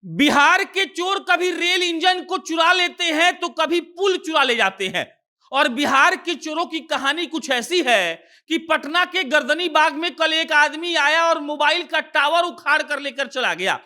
बिहार के चोर कभी रेल इंजन को चुरा लेते हैं तो कभी पुल चुरा ले जाते हैं। और बिहार के चोरों की कहानी कुछ ऐसी है कि पटना के गर्दनी बाग में कल एक आदमी आया और मोबाइल का टावर उखाड़ कर लेकर चला गया।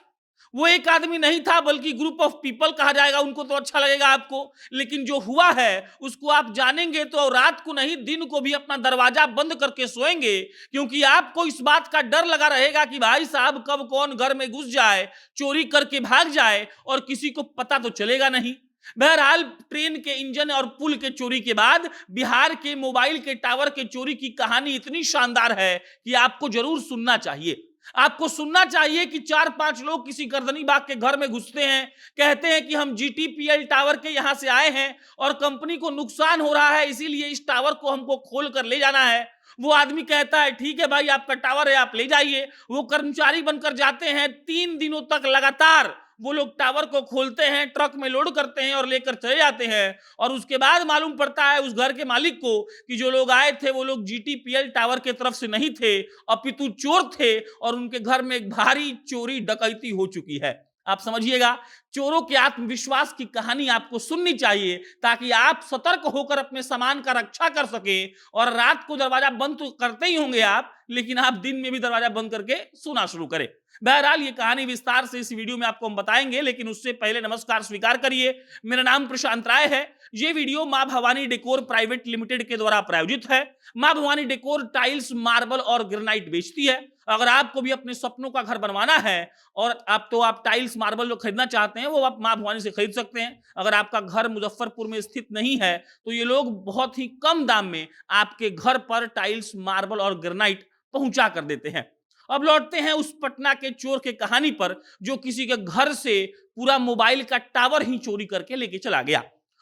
वो एक आदमी नहीं था बल्कि ग्रुप ऑफ पीपल कहा जाएगा, उनको तो अच्छा लगेगा आपको, लेकिन जो हुआ है उसको आप जानेंगे तो रात को नहीं दिन को भी अपना दरवाजा बंद करके सोएंगे, क्योंकि आपको इस बात का डर लगा रहेगा कि भाई साहब कब कौन घर में घुस जाए, चोरी करके भाग जाए और किसी को पता तो चलेगा नहीं। बहरहाल ट्रेन के इंजन और पुल के चोरी के बाद बिहार के मोबाइल के टावर के चोरी की कहानी इतनी शानदार है कि आपको जरूर सुनना चाहिए। आपको सुनना चाहिए कि 4-5 लोग किसी गर्दनी बाग के घर में घुसते हैं, कहते हैं कि हम जीटीपीएल टावर के यहां से आए हैं और कंपनी को नुकसान हो रहा है, इसीलिए इस टावर को हमको खोल कर ले जाना है। वो आदमी कहता है ठीक है भाई, आपका टावर है, आप ले जाइए। वो कर्मचारी बनकर जाते हैं, 3 दिनों तक लगातार वो लोग टावर को खोलते हैं, ट्रक में लोड करते हैं और लेकर चले जाते हैं। और उसके बाद मालूम पड़ता है उस घर के मालिक को कि जो लोग आए थे वो लोग जीटीपीएल टावर के तरफ से नहीं थे, अपितु चोर थे और उनके घर में एक भारी चोरी डकैती हो चुकी है। आप समझिएगा, चोरों के आत्मविश्वास की कहानी आपको सुननी चाहिए ताकि आप सतर्क होकर अपने सामान का रक्षा कर सके। और रात को दरवाजा बंद तो करते ही होंगे आप, लेकिन आप दिन में भी दरवाजा बंद करके सोना शुरू करें। बहरहाल ये कहानी विस्तार से इस वीडियो में आपको हम बताएंगे, लेकिन उससे पहले नमस्कार स्वीकार करिए। मेरा नाम प्रशांत राय है। ये वीडियो मां भवानी डेकोर प्राइवेट लिमिटेड के द्वारा प्रायोजित है। मां भवानी डेकोर टाइल्स, मार्बल और ग्रेनाइट बेचती है। अगर आपको भी अपने सपनों का घर बनवाना है और आप टाइल्स मार्बल खरीदना चाहते हैं, वो आप मां भवानी से खरीद सकते हैं। अगर आपका घर मुजफ्फरपुर में स्थित नहीं है तो ये लोग बहुत ही कम दाम में आपके घर पर टाइल्स, मार्बल और ग्रेनाइट पहुंचा कर देते हैं। अब लौटते हैं उस पटना के चोर के कहानी पर जो किसी के घर से पूरा मोबाइल का टावर ही चोरी करके लेके चला गया।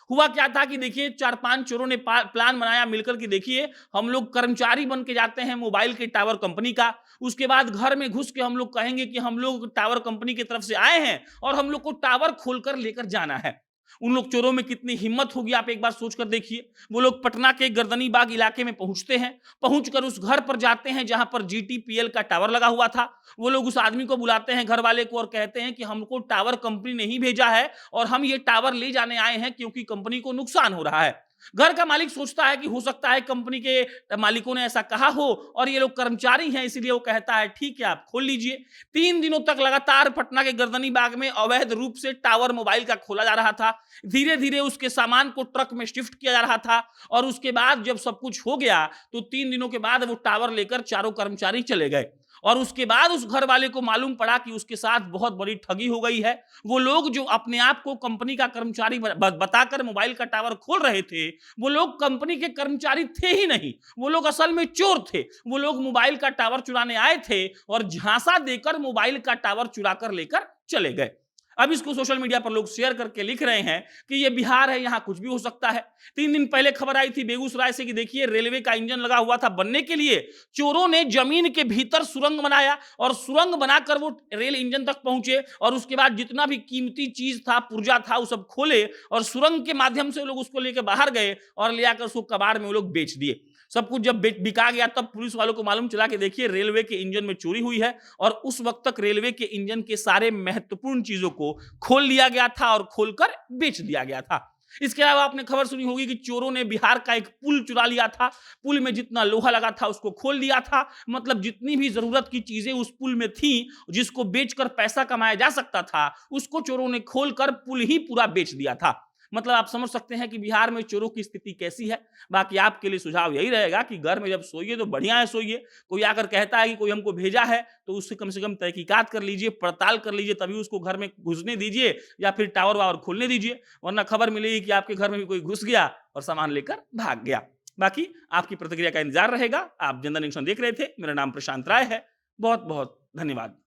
हुआ क्या था कि देखिए, 4-5 चोरों ने प्लान बनाया मिलकर कि देखिए हम लोग कर्मचारी बन के जाते हैं मोबाइल के टावर कंपनी का, उसके बाद घर में घुस के हम लोग कहेंगे कि हम लोग टावर कंपनी की तरफ से आए हैं और हम लोग को टावर खोलकर लेकर जाना है। उन लोग चोरों में कितनी हिम्मत होगी आप एक बार सोच कर देखिए। वो लोग पटना के गर्दनी बाग इलाके में पहुंचते हैं, पहुंचकर उस घर पर जाते हैं जहां पर जीटीपीएल का टावर लगा हुआ था। वो लोग उस आदमी को बुलाते हैं, घर वाले को, और कहते हैं कि हमको टावर कंपनी ने ही भेजा है और हम ये टावर ले जाने आए हैं क्योंकि कंपनी को नुकसान हो रहा है। घर का मालिक सोचता है कि हो सकता है कंपनी के मालिकों ने ऐसा कहा हो और ये लोग कर्मचारी हैं, इसलिए वो कहता है ठीक है आप खोल लीजिए। 3 दिनों तक लगातार पटना के गर्दनी बाग में अवैध रूप से टावर मोबाइल का खोला जा रहा था। धीरे धीरे उसके सामान को ट्रक में शिफ्ट किया जा रहा था और उसके बाद जब सब कुछ हो गया तो 3 दिनों के बाद वो टावर लेकर चारों कर्मचारी चले गए। और उसके बाद उस घर वाले को मालूम पड़ा कि उसके साथ बहुत बड़ी ठगी हो गई है। वो लोग जो अपने आप को कंपनी का कर्मचारी बताकर मोबाइल का टावर खोल रहे थे, वो लोग कंपनी के कर्मचारी थे ही नहीं, वो लोग असल में चोर थे। वो लोग मोबाइल का टावर चुराने आए थे और झांसा देकर मोबाइल का टावर चुरा कर लेकर चले गए। अब इसको सोशल मीडिया पर लोग शेयर करके लिख रहे हैं कि ये बिहार है, यहां कुछ भी हो सकता है। 3 दिन पहले खबर आई थी बेगूसराय से कि देखिए रेलवे का इंजन लगा हुआ था बनने के लिए, चोरों ने जमीन के भीतर सुरंग बनाया और सुरंग बनाकर वो रेल इंजन तक पहुंचे और उसके बाद जितना भी कीमती चीज था, पुर्जा था, वो सब खोले और सुरंग के माध्यम से लोग उसको लेकर बाहर गए और ले आकर उसको कबाड़ में वो लोग बेच दिए। सब कुछ जब बिका गया तब पुलिस वालों को मालूम चला कि देखिए रेलवे के इंजन में चोरी हुई है और उस वक्त तक रेलवे के इंजन के सारे महत्वपूर्ण चीजों को खोल लिया गया था और खोलकर बेच दिया गया था। इसके अलावा आपने खबर सुनी होगी कि चोरों ने बिहार का एक पुल चुरा लिया था। पुल में जितना लोहा लगा था उसको खोल दिया था। मतलब जितनी भी जरूरत की चीजें उस पुल में थी जिसको बेचकर पैसा कमाया जा सकता था, उसको चोरों ने खोलकर पुल ही पूरा बेच दिया था। मतलब आप समझ सकते हैं कि बिहार में चोरों की स्थिति कैसी है। बाकी आपके लिए सुझाव यही रहेगा कि घर में जब सोइए तो बढ़िया है सोइए। कोई आकर कहता है कि कोई हमको भेजा है तो उससे कम से कम तहकीकात कर लीजिए, पड़ताल कर लीजिए, तभी उसको घर में घुसने दीजिए या फिर टावर वावर खोलने दीजिए। वरना खबर मिलेगी कि आपके घर में भी कोई घुस गया और सामान लेकर भाग गया। बाकी आपकी प्रतिक्रिया का इंतजार रहेगा। आप जनता न्यूज़ देख रहे थे। मेरा नाम प्रशांत राय है। बहुत बहुत धन्यवाद।